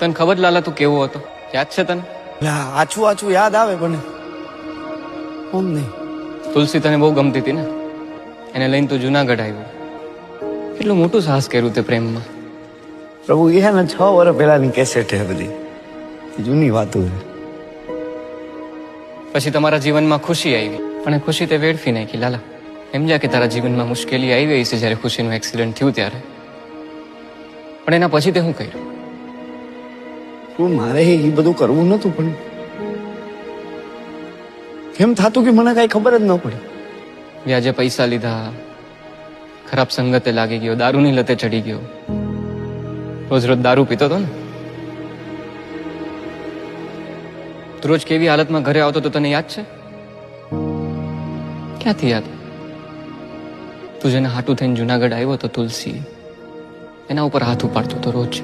તને ખબર લાલા તું કેવો હતો? યાદ છે તને? આછું આછું યાદ આવે પણ કોમ નહીં. તુલસી તને બહુ ગમતી હતી ને, એને લઈને તું જુનાગઢ આવ્યો. કેટલું મોટું સાહસ કર્યું તે પ્રેમમાં. પ્રભુ એ ને 6 વર્ષ પહેલાની કેસેટ છે બધી, જૂની વાતો છે. પછી તમારા જીવનમાં ખુશી આવી, પણ એ ખુશી તે વેડફી નાખી લાલા. સમજ્યા કે તારા જીવનમાં મુશ્કેલી આવી છે જ્યારે ખુશીનું એક્સિડન્ટ થયું ત્યારે, પણ એના પછી તે શું કર્યું? તું મારે એ બધું કરવું નતું, પણ કેમ થતું કે મને કઈ ખબર જ ન પડી. વ્યાજે પૈસા લીધા, ખરાબ સંગતે લાગી ગયો, દારૂની લતે ચડી ગયો, રોજ રોજ દારૂ પીતો હતો ને. તું રોજ કેવી હાલતમાં ઘરે આવતો તો તને યાદ છે? ક્યાંથી યાદ? તું જેને હાટું થઈને જુનાગઢ આવ્યો તો તુલસી, એના ઉપર હાથ ઉપાડતો તો રોજ.